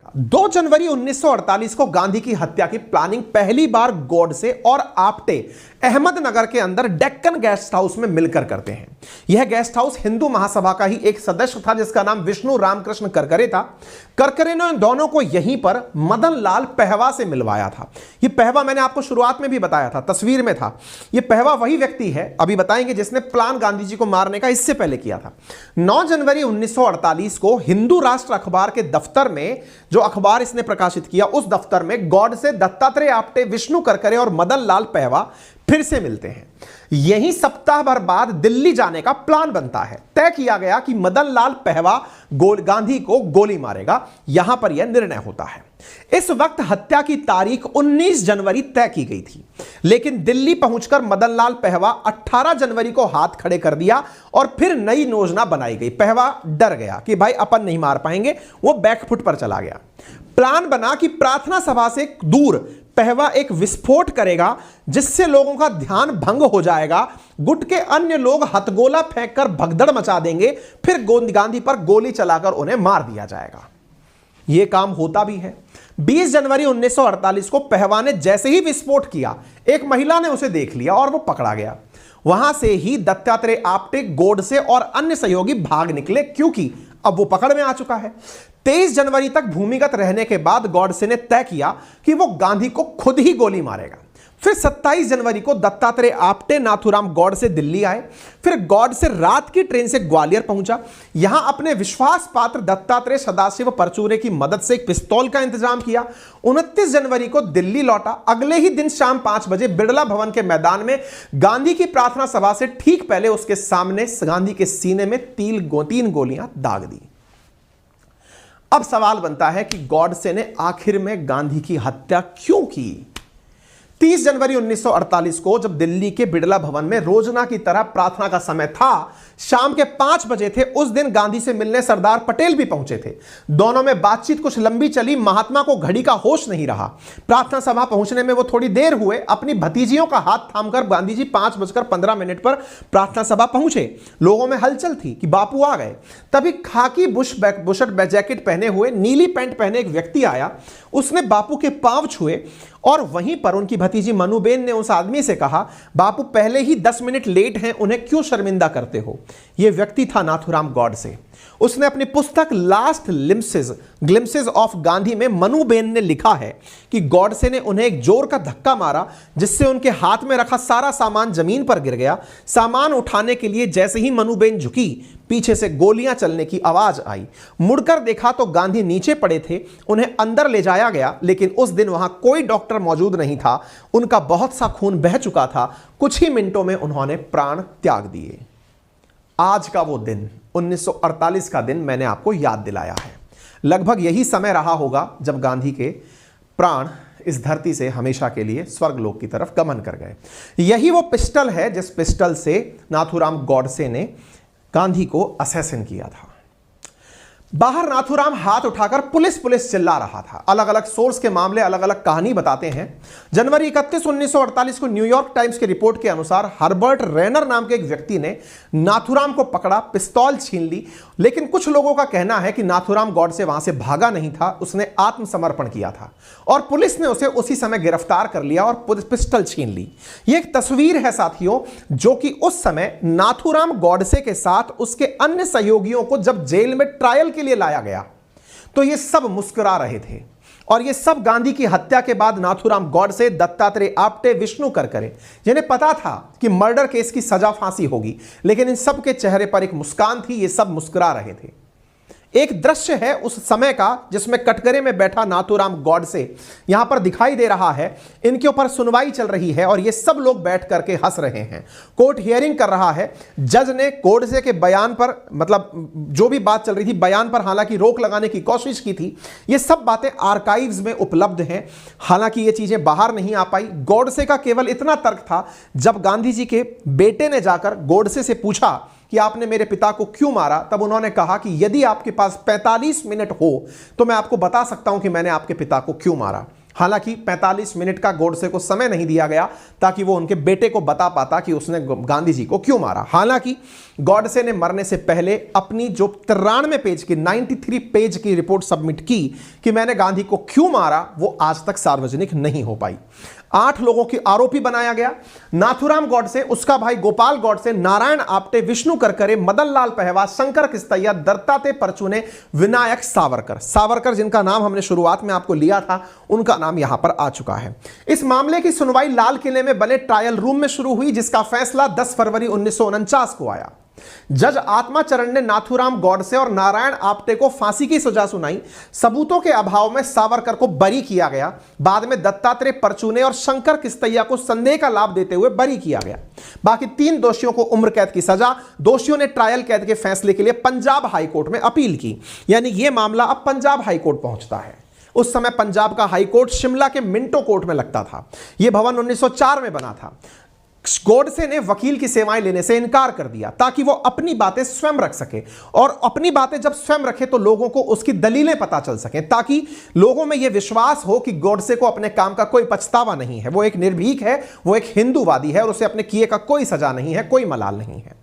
2 जनवरी 1948 को गांधी की हत्या की प्लानिंग पहली बार गॉडसे और आप्टे अहमदनगर के अंदर डेक्कन गेस्ट हाउस में मिलकर करते हैं। यह गेस्ट हाउस हिंदू महासभा का ही एक सदस्य था जिसका नाम विष्णु रामकृष्ण करकरे था। करकरे ने दोनों को यहीं पर मदन लाल पहवा से मिलवाया था। यह पहवा मैंने आपको शुरुआत में भी बताया था, तस्वीर में था। यह पहवा वही व्यक्ति है, अभी बताएंगे, जिसने प्लान गांधी जी को मारने का इससे पहले किया था। 9 जनवरी 1948 को हिंदू राष्ट्र अखबार के दफ्तर में, जो अखबार इसने प्रकाशित किया, उस दफ्तर में गॉडसे, दत्तात्रेय आप्टे, विष्णु करकरे और मदन लाल पहवा फिर से मिलते हैं। यही सप्ताह भर बाद दिल्ली जाने का प्लान बनता है। तय किया गया कि मदन लाल पहवा गांधी को गोली मारेगा। यहां पर यह निर्णय होता है। इस वक्त हत्या की तारीख 19 जनवरी तय की गई थी, लेकिन दिल्ली पहुंचकर मदन लाल पहवा 18 जनवरी को हाथ खड़े कर दिया और फिर नई योजना बनाई गई। पहवा डर गया कि भाई अपन नहीं मार पाएंगे, वो बैकफुट पर चला गया। प्लान बना कि प्रार्थना सभा से दूर पहवा एक विस्फोट करेगा जिससे लोगों का ध्यान भंग हो जाएगा। गुट के अन्य लोग हथगोला फेंककर भगदड़ मचा देंगे, फिर गांधी पर गोली चलाकर उन्हें मार दिया जाएगा। यह काम होता भी है। 20 जनवरी 1948 को पहवा ने जैसे ही विस्फोट किया, एक महिला ने उसे देख लिया और वो पकड़ा गया। वहां से ही दत्तात्रेय आप्टे, गॉडसे और अन्य सहयोगी भाग निकले, क्योंकि अब वो पकड़ में आ चुका है। 23 जनवरी तक भूमिगत रहने के बाद गॉडसे ने तय किया कि वो गांधी को खुद ही गोली मारेगा। फिर 27 जनवरी को दत्तात्रेय आप्टे, नाथूराम गॉडसे दिल्ली आए। फिर गॉडसे रात की ट्रेन से ग्वालियर पहुंचा। यहां अपने विश्वास पात्र दत्तात्रेय सदाशिव परचूरे की मदद से एक पिस्तौल का इंतजाम किया। 29 जनवरी को दिल्ली लौटा। अगले ही दिन शाम 5 बजे बिरला भवन के मैदान में गांधी की प्रार्थना सभा से ठीक पहले उसके सामने गांधी के सीने में 3 गोलियां दाग दी। अब सवाल बनता है कि गॉडसे ने आखिर में गांधी की हत्या क्यों की? 30 जनवरी 1948 को जब दिल्ली के बिड़ला भवन में रोजना की तरह प्रार्थना का समय था, शाम के 5 बजे थे, उस दिन गांधी से मिलने सरदार पटेल भी पहुंचे थे। दोनों में बातचीत कुछ लंबी चली। महात्मा को घड़ी का होश नहीं रहा। प्रार्थना सभा पहुंचने में वो थोड़ी देर हुए। अपनी भतीजियों का हाथ थामकर गांधी जी 5:15 पर प्रार्थना सभा पहुंचे। लोगों में हलचल थी कि बापू आ गए। तभी खाकी बुशर्ट जैकेट पहने हुए, नीली पैंट पहने एक व्यक्ति आया। उसने बापू के पांव छुए और वहीं पर उनकी भतीजी मनुबेन ने उस आदमी से कहा, बापू पहले ही 10 मिनट लेट हैं, उन्हें क्यों शर्मिंदा करते हो? यह व्यक्ति था नाथूराम गॉडसे। उसने अपनी पुस्तक लास्ट ग्लिम्सेस ऑफ गांधी में मनुबेन ने लिखा है कि गॉडसे ने उन्हें एक जोर का धक्का मारा जिससे उनके हाथ में रखा सारा सामान जमीन पर गिर गया। सामान उठाने के लिए जैसे ही मनुबेन झुकी, पीछे से गोलियां चलने की आवाज आई। मुड़कर देखा तो गांधी नीचे पड़े थे। उन्हें अंदर ले जाया गया, लेकिन उस दिन वहां कोई डॉक्टर मौजूद नहीं था। उनका बहुत सा खून बह चुका था। कुछ ही मिनटों में उन्होंने प्राण त्याग दिए। आज का वो दिन, 1948 का दिन, मैंने आपको याद दिलाया है। लगभग यही समय रहा होगा जब गांधी के प्राण इस धरती से हमेशा के लिए स्वर्गलोक की तरफ गमन कर गए। यही वो पिस्टल है जिस पिस्टल से नाथूराम गॉडसे ने गांधी को असैसिन किया था। बाहर नाथूराम हाथ उठाकर पुलिस चिल्ला रहा था। अलग अलग सोर्स के मामले अलग अलग कहानी बताते हैं। जनवरी 31, 1948 को न्यूयॉर्क टाइम्स की रिपोर्ट के अनुसार हर्बर्ट रेनर नाम के एक व्यक्ति ने नाथूराम को पकड़ा, पिस्तौल छीन ली। लेकिन कुछ लोगों का कहना है कि नाथूराम गॉडसे वहां से भागा नहीं था, उसने आत्मसमर्पण किया था और पुलिस ने उसे उसी समय गिरफ्तार कर लिया और पिस्टल छीन ली। यह एक तस्वीर है साथियों, जो कि उस समय नाथूराम गॉडसे के साथ उसके अन्य सहयोगियों को जब जेल में ट्रायल के लिए लाया गया तो ये सब मुस्कुरा रहे थे। और ये सब गांधी की हत्या के बाद नाथूराम गॉडसे, दत्तात्रेय आप्टे, विष्णु करकरे, जिन्हें पता था कि मर्डर केस की सजा फांसी होगी, लेकिन इन सब के चेहरे पर एक मुस्कान थी। ये सब मुस्कुरा रहे थे। एक दृश्य है उस समय का जिसमें कटघरे में बैठा नाथूराम गॉडसे यहां पर दिखाई दे रहा है। इनके ऊपर सुनवाई चल रही है और ये सब लोग बैठ करके हंस रहे हैं। कोर्ट हियरिंग कर रहा है। जज ने गॉडसे के बयान पर, मतलब जो भी बात चल रही थी, बयान पर हालांकि रोक लगाने की कोशिश की थी। ये सब बातें आर्काइव्स में उपलब्ध हैं, हालांकि ये चीजें बाहर नहीं आ पाई। गॉडसे का केवल इतना तर्क था, जब गांधी जी के बेटे ने जाकर गॉडसे से पूछा कि आपने मेरे पिता को क्यों मारा, तब उन्होंने कहा कि यदि आपके पास 45 मिनट हो तो मैं आपको बता सकता हूं कि मैंने आपके पिता को क्यों मारा। हालांकि 45 मिनट का गोडसे को समय नहीं दिया गया ताकि वो उनके बेटे को बता पाता कि उसने गांधी जी को क्यों मारा। हालांकि गॉडसे ने मरने से पहले अपनी जो 93 पेज की 93 पेज की रिपोर्ट सबमिट की कि मैंने गांधी को क्यों मारा, वो आज तक सार्वजनिक नहीं हो पाई। 8 लोगों की आरोपी बनाया गया। नाथूराम गॉडसे, उसका भाई गोपाल गॉडसे, नारायण आप्टे, विष्णु करकरे, मदन लाल पहवा, शंकर किस्तैया, दत्तात्रेय परचूने, विनायक सावरकर। सावरकर जिनका नाम हमने शुरुआत में आपको लिया था, उनका नाम यहां पर आ चुका है। इस मामले की सुनवाई लाल किले में बने ट्रायल रूम में शुरू हुई, जिसका फैसला 10 फरवरी 1949 को आया। जज आत्माचरण ने नाथूराम गॉडसे और नारायण आप्टे को फांसी की सजा सुनाई। सबूतों के अभाव में सावरकर को बरी किया गया। बाद में दत्तात्रेय परचूने और शंकर किस्तैया को संदेह का लाभ देते हुए बरी किया गया। बाकी 3 दोषियों को उम्र कैद की सजा। दोषियों ने ट्रायल कैद के फैसले के लिए पंजाब हाईकोर्ट में अपील की, यानी यह मामला अब पंजाब हाईकोर्ट पहुंचता है। उस समय पंजाब का हाईकोर्ट शिमला के मिंटो कोर्ट में लगता था। यह भवन 1904 में बना था। गॉडसे ने वकील की सेवाएं लेने से इनकार कर दिया ताकि वो अपनी बातें स्वयं रख सके, और अपनी बातें जब स्वयं रखे तो लोगों को उसकी दलीलें पता चल सके, ताकि लोगों में यह विश्वास हो कि गॉडसे को अपने काम का कोई पछतावा नहीं है, वो एक निर्भीक है, वो एक हिंदूवादी है और उसे अपने किए का कोई सजा नहीं है, कोई मलाल नहीं है।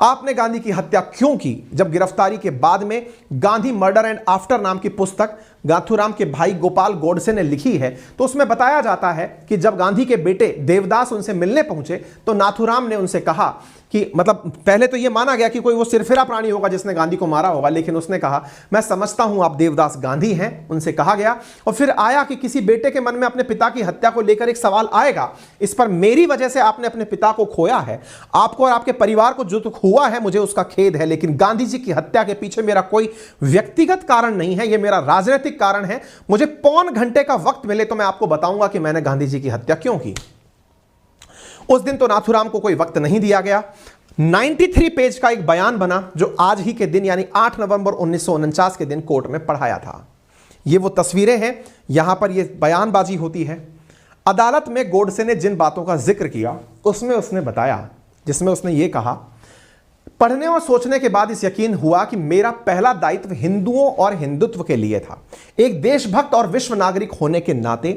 आपने गांधी की हत्या क्यों की? जब गिरफ्तारी के बाद में गांधी मर्डर एंड आफ्टर नाम की पुस्तक नाथूराम के भाई गोपाल गॉडसे ने लिखी है, तो उसमें बताया जाता है कि जब गांधी के बेटे देवदास उनसे मिलने पहुंचे तो नाथूराम ने उनसे कहा कि, मतलब पहले तो यह माना गया कि कोई वो सिरफिरा प्राणी होगा जिसने गांधी को मारा होगा, लेकिन उसने कहा मैं समझता हूं आप देवदास गांधी हैं, उनसे कहा गया। और फिर आया कि किसी बेटे के मन में अपने पिता की हत्या को लेकर एक सवाल आएगा, इस पर मेरी वजह से आपने अपने पिता को खोया है, आपको और आपके परिवार को जो दुख हुआ है मुझे उसका खेद है, लेकिन गांधी जी की हत्या के पीछे मेरा कोई व्यक्तिगत कारण नहीं है, यह मेरा राजनीतिक कारण है। मुझे पौन घंटे का वक्त मिले तो मैं आपको बताऊंगा कि मैंने गांधी जी की हत्या क्यों की। उस दिन तो नाथूराम को कोई वक्त नहीं दिया गया। 93 पेज का एक बयान बना जो आज ही के दिन यानी 8 नवंबर 1949 के दिन कोर्ट में पढ़ाया था। ये वो तस्वीरें हैं, यहां पर ये बयानबाजी होती है। अदालत में गॉडसे ने जिन बातों का जिक्र किया उसमें उसने बताया, जिसमें उसने ये कहा, पढ़ने और सोचने के बाद इस यकीन हुआ कि मेरा पहला दायित्व हिंदुओं और हिंदुत्व के लिए था। एक देशभक्त और विश्व नागरिक होने के नाते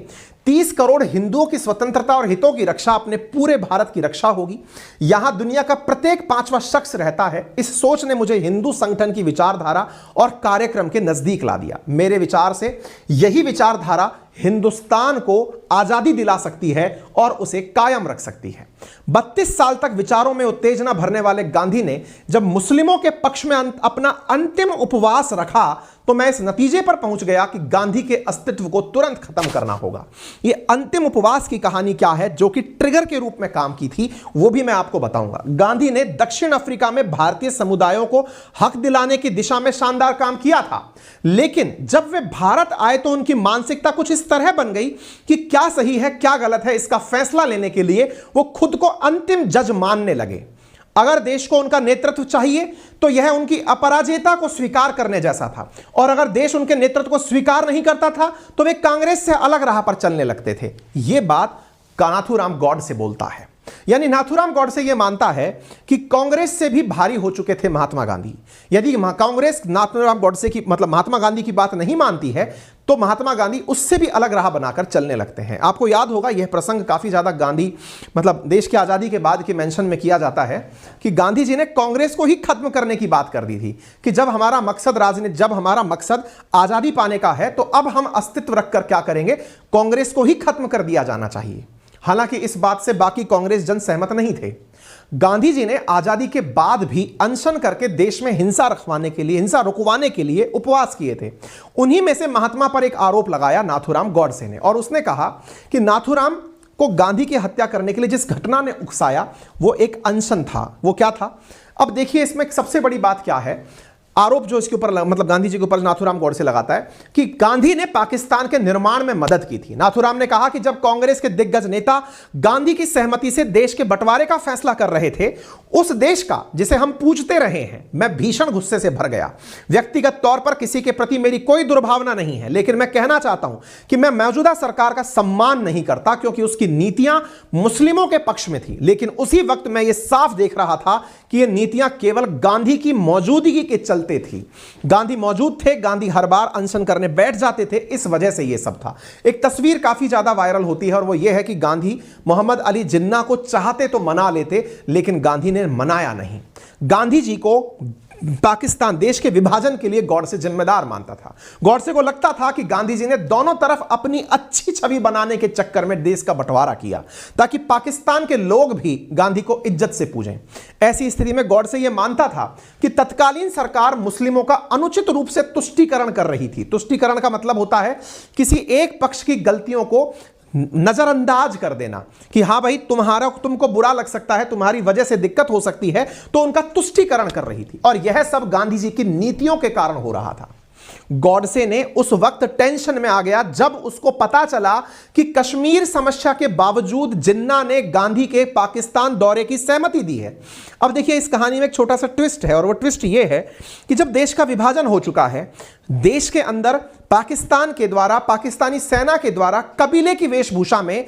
30 करोड़ हिंदुओं की स्वतंत्रता और हितों की रक्षा अपने पूरे भारत की रक्षा होगी। यहां दुनिया का प्रत्येक 5वां शख्स रहता है। इस सोच ने मुझे हिंदू संगठन की विचारधारा और कार्यक्रम के नजदीक ला दिया। मेरे विचार से यही विचारधारा हिंदुस्तान को आजादी दिला सकती है और उसे कायम रख सकती है। 32 साल तक विचारों में उत्तेजना भरने वाले गांधी ने जब मुस्लिमों के पक्ष में अपना अंतिम उपवास रखा तो मैं इस नतीजे पर पहुंच गया कि गांधी के अस्तित्व को तुरंत खत्म करना होगा। यह अंतिम उपवास की कहानी क्या है जो कि ट्रिगर के रूप में काम की थी, वो भी मैं आपको बताऊंगा। गांधी ने दक्षिण अफ्रीका में भारतीय समुदायों को हक दिलाने की दिशा में शानदार काम किया था, लेकिन जब वे भारत आए तो उनकी मानसिकता कुछ इस तरह बन गई कि क्या सही है क्या गलत है इसका फैसला लेने के लिए वो खुद को अंतिम जज मानने लगे। अगर देश को उनका नेतृत्व चाहिए तो यह उनकी अपराजेयता को स्वीकार करने जैसा था, और अगर देश उनके नेतृत्व को स्वीकार नहीं करता था तो वे कांग्रेस से अलग राह पर चलने लगते थे। यह बात नाथूराम गॉडसे बोलता है, यानी नाथूराम गॉडसे यह मानता है कि कांग्रेस से भी भारी हो चुके थे महात्मा गांधी। यदि कांग्रेस नाथूराम गॉडसे की मतलब महात्मा गांधी की बात नहीं मानती है तो महात्मा गांधी उससे भी अलग राह बनाकर चलने लगते हैं। आपको याद होगा यह प्रसंग काफी ज्यादा गांधी मतलब देश की आजादी के बाद के मेंशन में किया जाता है कि गांधी जी ने कांग्रेस को ही खत्म करने की बात कर दी थी कि जब हमारा मकसद आजादी पाने का है तो अब हम अस्तित्व रखकर क्या करेंगे, कांग्रेस को ही खत्म कर दिया जाना चाहिए। हालांकि इस बात से बाकी कांग्रेस जन सहमत नहीं थे। गांधी जी ने आजादी के बाद भी अनशन करके देश में हिंसा रुकवाने के लिए उपवास किए थे। उन्हीं में से महात्मा पर एक आरोप लगाया नाथूराम गॉडसे ने, और उसने कहा कि नाथूराम को गांधी की हत्या करने के लिए जिस घटना ने उकसाया वो एक अनशन था। वो क्या था? अब देखिए इसमें सबसे बड़ी बात क्या है, आरोप जो इसके ऊपर मतलब गांधी जी के ऊपर नाथूराम गॉडसे लगाता है कि गांधी ने पाकिस्तान के निर्माण में मदद की थी। नाथूराम ने कहा कि जब कांग्रेस के दिग्गज नेता गांधी की सहमति से देश के बंटवारे का फैसला कर रहे थे, उस देश का जिसे हम पूजते रहे हैं, मैं भीषण गुस्से से भर गया। व्यक्तिगत तौर पर किसी के प्रति मेरी कोई दुर्भावना नहीं है, लेकिन मैं कहना चाहता हूं कि मैं मौजूदा सरकार का सम्मान नहीं करता क्योंकि उसकी नीतियां मुस्लिमों के पक्ष में थी। लेकिन उसी वक्त मैं यह साफ देख रहा था कि यह नीतियां केवल गांधी की मौजूदगी के चलते चलते थी। गांधी मौजूद थे, गांधी हर बार अनशन करने बैठ जाते थे, इस वजह से यह सब था। एक तस्वीर काफी ज्यादा वायरल होती है और वो ये है कि गांधी मोहम्मद अली जिन्ना को चाहते तो मना लेते, लेकिन गांधी ने मनाया नहीं। गांधी जी को पाकिस्तान देश के विभाजन के लिए गॉडसे जिम्मेदार मानता था। गॉडसे को लगता था कि गांधी जी ने दोनों तरफ अपनी अच्छी छवि बनाने के चक्कर में देश का बंटवारा किया ताकि पाकिस्तान के लोग भी गांधी को इज्जत से पूजें। ऐसी स्थिति में गॉडसे यह मानता था कि तत्कालीन सरकार मुस्लिमों का अनुचित रूप से तुष्टीकरण कर रही थी। तुष्टीकरण का मतलब होता है किसी एक पक्ष की गलतियों को नजरअंदाज कर देना कि हां भाई तुमको बुरा लग सकता है, तुम्हारी वजह से दिक्कत हो सकती है, तो उनका तुष्टीकरण कर रही थी। और यह सब गांधी जी की नीतियों के कारण हो रहा था। गॉडसे ने उस वक्त टेंशन में आ गया जब उसको पता चला कि कश्मीर समस्या के बावजूद जिन्ना ने गांधी के पाकिस्तान दौरे की सहमति दी है। अब देखिए, इस कहानी में एक छोटा सा ट्विस्ट है और वो ट्विस्ट ये है कि जब देश का विभाजन हो चुका है, देश के अंदर पाकिस्तान के द्वारा, पाकिस्तानी सेना के द्वारा कबीले की वेशभूषा में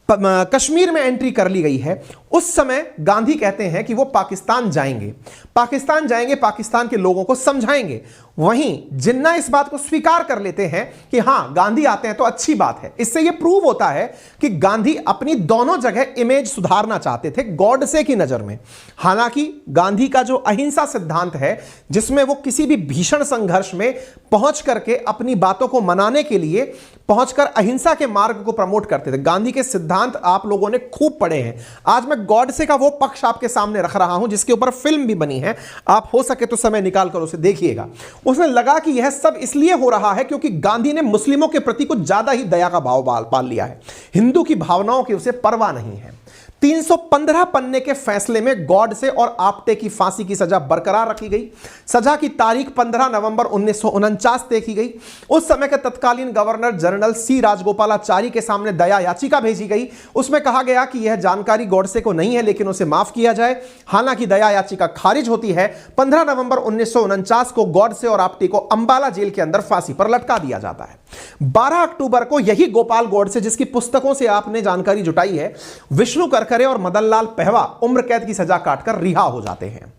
कश्मीर में एंट्री कर ली गई है, उस समय गांधी कहते हैं कि वो पाकिस्तान जाएंगे, पाकिस्तान के लोगों को समझाएंगे। वहीं जिन्ना इस बात को स्वीकार कर लेते हैं कि हां, गांधी आते हैं तो अच्छी बात है। इससे यह प्रूव होता है कि गांधी अपनी दोनों जगह इमेज सुधारना चाहते थे गॉडसे की नजर में। हालांकि गांधी का जो अहिंसा सिद्धांत है, जिसमें वो किसी भी भीषण संघर्ष में पहुंच करके अपनी बातों को मनाने के लिए पहुंचकर अहिंसा के मार्ग को प्रमोट करते थे। गांधी के सिद्धांत आप लोगों ने खूब पढ़े हैं। आज मैं गॉडसे का वो पक्ष आपके सामने रख रहा हूं जिसके ऊपर फिल्म भी बनी है, आप हो सके तो समय निकाल कर उसे देखिएगा। उसने लगा कि यह सब इसलिए हो रहा है क्योंकि गांधी ने मुस्लिमों के प्रति कुछ ज्यादा ही दया का भाव पाल लिया है। हिंदू की भावनाओं की उसे परवाह नहीं है। 315 पन्ने के फैसले में गॉडसे और आप्टे की फांसी की सजा बरकरार रखी गई। सजा की तारीख 15 नवंबर 1949 देखी गई। उस समय के तत्कालीन गवर्नर जनरल सी राजगोपालाचारी के सामने दया याचिका भेजी गई। उसमें कहा गया कि यह जानकारी गॉडसे को नहीं है, लेकिन उसे माफ किया जाए। हालांकि दया याचिका खारिज होती है। 15 नवंबर 1949 को गॉडसे और आप्टे को अंबाला जेल के अंदर फांसी पर लटका दिया जाता है। 12 अक्टूबर को यही गोपाल गॉडसे, जिसकी पुस्तकों से आपने जानकारी जुटाई है, विष्णु करकरे और मदनलाल पहवा उम्र कैद की सजा काटकर रिहा हो जाते हैं।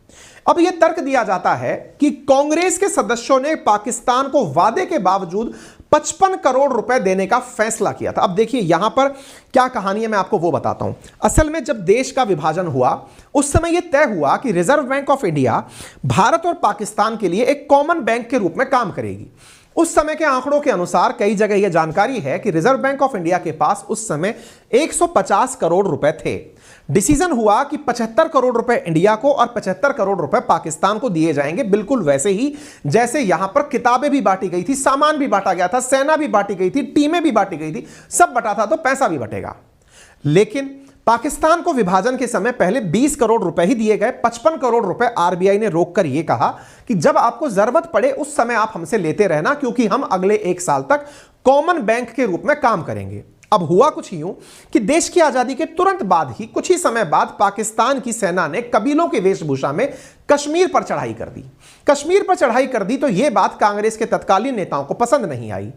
अब यह तर्क दिया जाता है कि कांग्रेस के सदस्यों ने पाकिस्तान को वादे के बावजूद 55 करोड़ रुपए देने का फैसला किया था। अब देखिए यहां पर क्या कहानी है, मैं आपको वो बताता हूं। असल में जब देश का विभाजन हुआ, उस समय यह तय हुआ कि reserve bank of India Bharat और पाकिस्तान के लिए एक कॉमन बैंक के रूप में काम करेगी। उस समय के आंकड़ों के अनुसार कई जगह यह जानकारी है कि रिजर्व बैंक ऑफ इंडिया के पास उस समय 150 करोड़ रुपए थे। डिसीजन हुआ कि 75 करोड़ रुपए इंडिया को और 75 करोड़ रुपए पाकिस्तान को दिए जाएंगे, बिल्कुल वैसे ही जैसे यहां पर किताबें भी बांटी गई थी, सामान भी बांटा गया था, सेना भी बांटी गई थी, टीमें भी बांटी गई थी, सब बटा था तो पैसा भी बटेगा। लेकिन पाकिस्तान को विभाजन के समय पहले 20 करोड़ रुपए ही दिए गए। 55 करोड़ रुपए आरबीआई ने रोककर यह कहा कि जब आपको जरूरत पड़े उस समय आप हमसे लेते रहना, क्योंकि हम अगले 1 साल तक कॉमन बैंक के रूप में काम करेंगे। अब हुआ कुछ यूं कि देश की आजादी के तुरंत बाद ही, कुछ ही समय बाद, पाकिस्तान की सेना ने कबीलों की वेशभूषा में कश्मीर पर चढ़ाई कर दी। कश्मीर पर चढ़ाई कर दी तो यह बात कांग्रेस के तत्कालीन नेताओं को पसंद नहीं आई।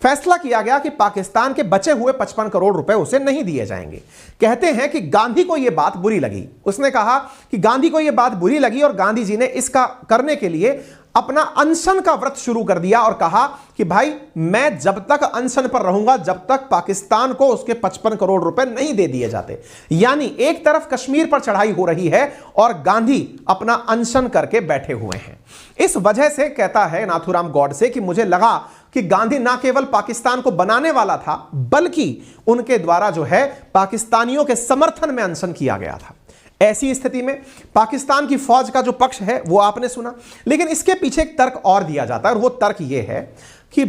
फैसला किया गया कि पाकिस्तान के बचे हुए 55 करोड़ रुपए उसे नहीं दिए जाएंगे। कहते हैं कि गांधी को यह बात बुरी लगी। उसने कहा कि गांधी को यह बात बुरी लगी और गांधी जी ने इसका करने के लिए अपना अनशन का व्रत शुरू कर दिया और कहा कि भाई मैं जब तक अनशन पर रहूंगा जब तक पाकिस्तान को उसके 55 करोड़ रुपए नहीं दे दिए जाते। यानी एक तरफ कश्मीर पर चढ़ाई हो रही है और गांधी अपना अनशन करके बैठे हुए हैं। इस वजह से कहता है नाथूराम गॉडसे कि मुझे लगा कि गांधी ना केवल पाकिस्तान को बनाने वाला था, बल्कि उनके द्वारा जो है पाकिस्तानियों के समर्थन में अनशन किया गया था। ऐसी स्थिति में पाकिस्तान की फौज का जो पक्ष है वो आपने सुना, लेकिन इसके पीछे एक तर्क और दिया जाता है और वो तर्क ये है कि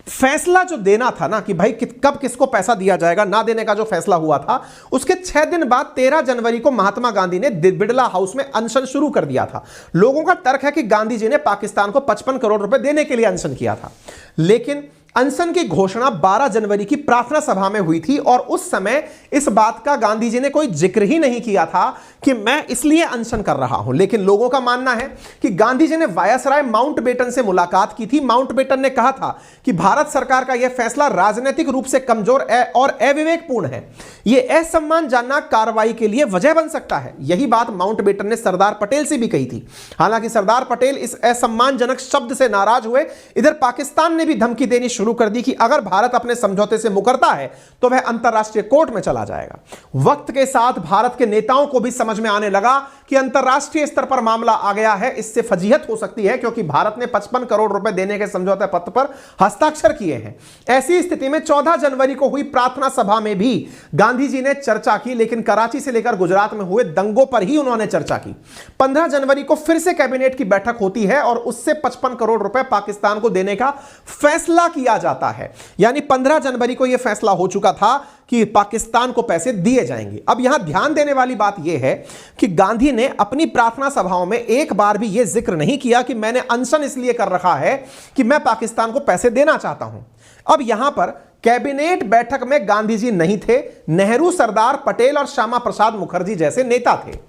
फैसला जो देना था ना कि भाई कब किसको पैसा दिया जाएगा, ना देने का जो फैसला हुआ था, उसके 6 दिन बाद 13 जनवरी को महात्मा गांधी ने बिड़ला हाउस में अनशन शुरू कर दिया था। लोगों का तर्क है कि गांधी जी ने पाकिस्तान को 55 करोड़ रुपए देने के लिए अनशन किया था, लेकिन अनशन की घोषणा 12 जनवरी की प्रार्थना सभा में हुई थी और उस समय इस बात का गांधी जी ने कोई जिक्र ही नहीं किया था कि मैं इसलिए अनशन कर रहा हूं। लेकिन लोगों का मानना है कि गांधी जी ने वायसराय माउंटबेटन से मुलाकात की थी। माउंटबेटन ने कहा था कि भारत सरकार का यह फैसला राजनीतिक रूप से कमजोर और अविवेकपूर्ण है, यह असम्मानजनक कार्रवाई के लिए वजह बन सकता है। यही बात माउंटबेटन ने सरदार पटेल से भी कही थी। हालांकि सरदार पटेल इस असम्मानजनक शब्द से नाराज हुए। इधर पाकिस्तान ने भी धमकी देनी शुरू कर दी कि अगर भारत अपने समझौते से मुकरता है तो वह अंतरराष्ट्रीय कोर्ट में चला जाएगा। वक्त के साथ भारत के नेताओं को भी समझ में आने लगा कि अंतरराष्ट्रीय स्तर पर मामला आ गया है, इससे फजीहत हो सकती है, क्योंकि भारत ने 55 करोड़ रुपए देने के समझौते पत्र पर हस्ताक्षर किए हैं। ऐसी स्थिति में 14 जनवरी को हुई प्रार्थना सभा में भी गांधी जी ने चर्चा की, लेकिन कराची से लेकर गुजरात में हुए दंगों पर ही उन्होंने चर्चा की। 15 जनवरी को फिर से कैबिनेट की बैठक होती है और उससे 55 करोड़ रुपए पाकिस्तान को देने का फैसला किया जाता है। यानी 15 जनवरी को यह फैसला हो चुका था कि पाकिस्तान को पैसे दिए जाएंगे। अब यहां ध्यान देने वाली बात यह है कि गांधी ने अपनी प्रार्थना सभाओं में एक बार भी यह जिक्र नहीं किया कि मैंने अनशन इसलिए कर रखा है कि मैं पाकिस्तान को पैसे देना चाहता हूं। अब यहां पर कैबिनेट बैठक में गांधी जी नहीं थे, नेहरू, सरदार पटेल और श्यामा प्रसाद मुखर्जी जैसे नेता थे।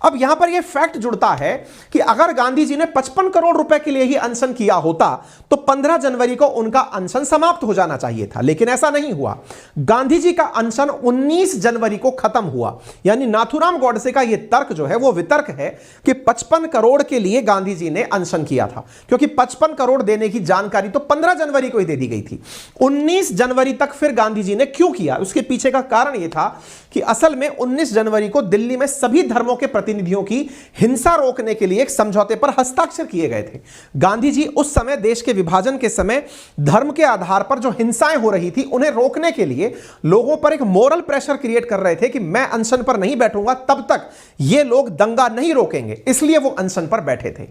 अब यहां पर यह फैक्ट जुड़ता है कि अगर गांधी जी ने 55 करोड़ रुपए के लिए ही अनशन किया होता तो 15 जनवरी को उनका अनशन समाप्त हो जाना चाहिए था, लेकिन ऐसा नहीं हुआ। गांधी जी का अनशन 19 जनवरी को खत्म हुआ। यानी नाथूराम गोडसे का यह तर्क जो है वो वितर्क है कि 55 करोड़ के लिए गांधी जी ने अनशन किया था, क्योंकि 55 करोड़ देने की जानकारी तो 15 जनवरी को ही दे दी गई थी। 19 जनवरी तक फिर गांधी जी ने क्यों किया? उसके पीछे का कारण यह था कि असल में 19 जनवरी को दिल्ली में सभी धर्मों के प्रतिनिधियों की हिंसा रोकने के लिए एक समझौते पर हस्ताक्षर किए गए थे। गांधी जी उस समय देश के विभाजन के समय धर्म के आधार पर जो हिंसाएं हो रही थी उन्हें रोकने के लिए लोगों पर एक मोरल प्रेशर क्रिएट कर रहे थे कि मैं अनशन पर नहीं बैठूंगा तब तक ये लोग दंगा नहीं रोकेंगे, इसलिए वो अनशन पर बैठे थे।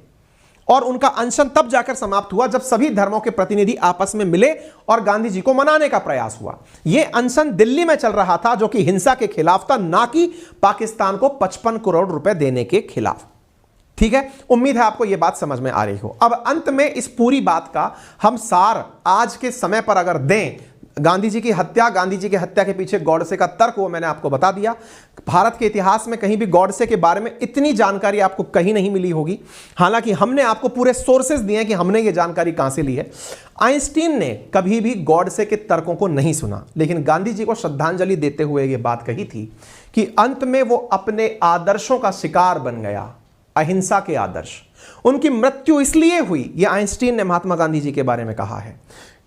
और उनका अनशन तब जाकर समाप्त हुआ जब सभी धर्मों के प्रतिनिधि आपस में मिले और गांधी जी को मनाने का प्रयास हुआ। यह अनशन दिल्ली में चल रहा था, जो कि हिंसा के खिलाफ था, ना कि पाकिस्तान को 55 करोड़ रुपए देने के खिलाफ। ठीक है, उम्मीद है आपको यह बात समझ में आ रही हो। अब अंत में इस पूरी बात का हम सार आज के समय पर अगर दें, गांधी जी की हत्या के पीछे गॉडसे का तर्क वो मैंने आपको बता दिया। भारत के इतिहास में कहीं भी गॉडसे के बारे में इतनी जानकारी आपको कहीं नहीं मिली होगी। हालांकि हमने आपको पूरे सोर्सेज दिए हैं कि हमने ये जानकारी कहां से ली है। आइंस्टीन ने कभी भी गॉडसे के तर्कों को नहीं सुना, लेकिन गांधी जी को श्रद्धांजलि देते हुए यह बात कही थी कि अंत में वो अपने आदर्शों का शिकार बन गया, अहिंसा के आदर्श। उनकी मृत्यु इसलिए हुई, यह आइंस्टीन ने महात्मा गांधी जी के बारे में कहा है,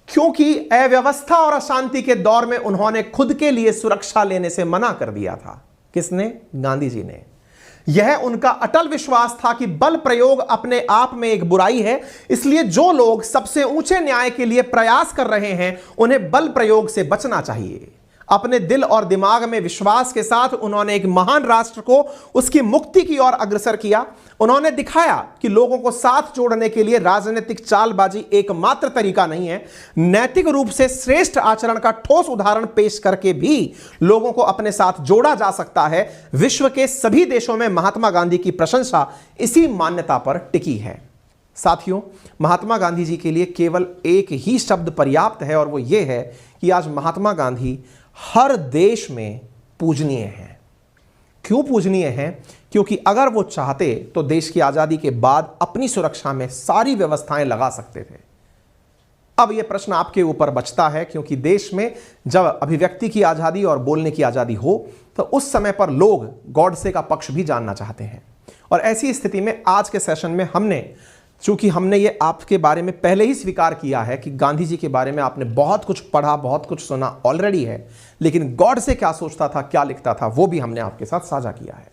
क्योंकि अव्यवस्था और अशांति के दौर में उन्होंने खुद के लिए सुरक्षा लेने से मना कर दिया था। किसने? गांधी जी ने। यह उनका अटल विश्वास था कि बल प्रयोग अपने आप में एक बुराई है, इसलिए जो लोग सबसे ऊंचे न्याय के लिए प्रयास कर रहे हैं उन्हें बल प्रयोग से बचना चाहिए। अपने दिल और दिमाग में विश्वास के साथ उन्होंने एक महान राष्ट्र को उसकी मुक्ति की ओर अग्रसर किया। उन्होंने दिखाया कि लोगों को साथ जोड़ने के लिए राजनीतिक चालबाजी एकमात्र तरीका नहीं है। नैतिक रूप से श्रेष्ठ आचरण का ठोस उदाहरण पेश करके भी लोगों को अपने साथ जोड़ा जा सकता है। विश्व के सभी देशों में महात्मा गांधी की प्रशंसा इसी मान्यता पर टिकी है। साथियों, महात्मा गांधी जी के लिए केवल एक ही शब्द पर्याप्त है और वो ये है कि आज महात्मा गांधी हर देश में पूजनीय हैं। क्यों पूजनीय हैं? क्योंकि अगर वो चाहते तो देश की आजादी के बाद अपनी सुरक्षा में सारी व्यवस्थाएं लगा सकते थे। अब यह प्रश्न आपके ऊपर बचता है, क्योंकि देश में जब अभिव्यक्ति की आजादी और बोलने की आजादी हो तो उस समय पर लोग गॉडसे का पक्ष भी जानना चाहते हैं। और ऐसी स्थिति में आज के सेशन में चूंकि हमने ये आपके बारे में पहले ही स्वीकार किया है कि गांधी जी के बारे में आपने बहुत कुछ पढ़ा, बहुत कुछ सुना ऑलरेडी है, लेकिन गॉडसे क्या सोचता था, क्या लिखता था, वो भी हमने आपके साथ साझा किया है।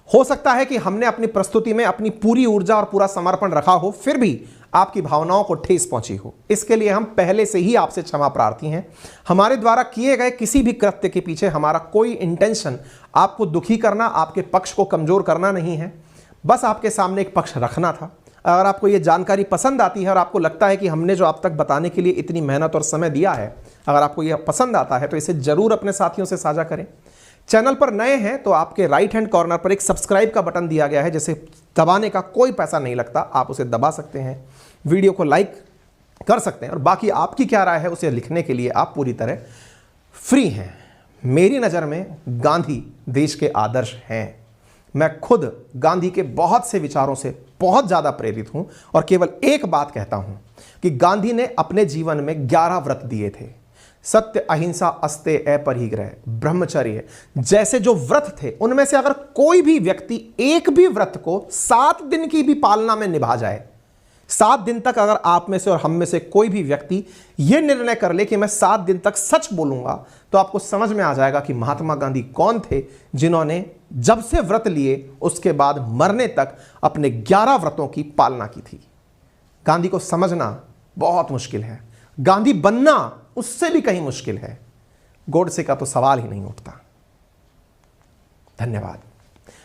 हो सकता है कि हमने अपनी प्रस्तुति में अपनी पूरी ऊर्जा और पूरा समर्पण रखा हो, फिर भी आपकी भावनाओं को ठेस पहुंची हो। इसके लिए हम पहले से ही आपसे क्षमा प्रार्थी हैं। हमारे द्वारा किए गए किसी भी कृत्य के पीछे हमारा कोई इंटेंशन आपको दुखी करना, आपके पक्ष को कमजोर करना नहीं है। बस आपके सामने एक पक्ष रखना था। अगर आपको ये जानकारी पसंद आती है और आपको लगता है कि हमने जो आप तक बताने के लिए इतनी मेहनत और समय दिया है, अगर आपको ये पसंद आता है तो इसे जरूर अपने साथियों से साझा करें। चैनल पर नए हैं तो आपके राइट हैंड कॉर्नर पर एक सब्सक्राइब का बटन दिया गया है, जिसे दबाने का कोई पैसा नहीं लगता, आप उसे दबा सकते हैं। वीडियो को लाइक कर सकते हैं। और बाकी आपकी क्या राय है उसे लिखने के लिए आप पूरी तरह फ्री हैं। मेरी नज़र में गांधी देश के आदर्श हैं। मैं खुद गांधी के बहुत से विचारों से बहुत ज़्यादा प्रेरित हूं और केवल एक बात कहता हूं कि गांधी ने अपने जीवन में 11 व्रत दिए थे। सत्य, अहिंसा, अस्तेय, अपरिग्रह, ब्रह्मचर्य जैसे जो व्रत थे, उनमें से अगर कोई भी व्यक्ति एक भी व्रत को 7 दिन की भी पालना में निभा जाए, 7 दिन तक अगर आप में से और हम में से कोई भी व्यक्ति यह निर्णय कर ले कि मैं 7 दिन तक सच बोलूंगा, तो आपको समझ में आ जाएगा कि महात्मा गांधी कौन थे, जिन्होंने जब से व्रत लिए उसके बाद मरने तक अपने 11 व्रतों की पालना की थी। गांधी को समझना बहुत मुश्किल है, गांधी बनना उससे भी कहीं मुश्किल है। गोडसे का तो सवाल ही नहीं उठता। धन्यवाद।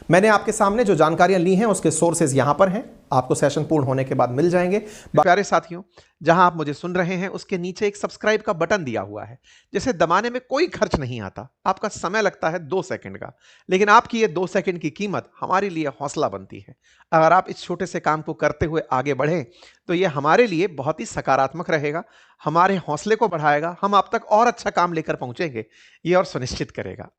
मैंने आपके सामने जो जानकारियां ली हैं उसके सोर्सेज यहां पर हैं, आपको सेशन पूर्ण होने के बाद मिल जाएंगे। प्यारे साथियों, जहां आप मुझे सुन रहे हैं उसके नीचे एक सब्सक्राइब का बटन दिया हुआ है, जिसे दबाने में कोई खर्च नहीं आता। आपका समय लगता है 2 सेकंड का, लेकिन आपकी ये 2 सेकंड की कीमत हमारे लिए हौसला बनती है। अगर आप इस छोटे से काम को करते हुए आगे बढ़ें तो ये हमारे लिए बहुत ही सकारात्मक रहेगा, हमारे हौसले को बढ़ाएगा, हम आप तक और अच्छा काम लेकर पहुंचेंगे, ये और सुनिश्चित करेगा।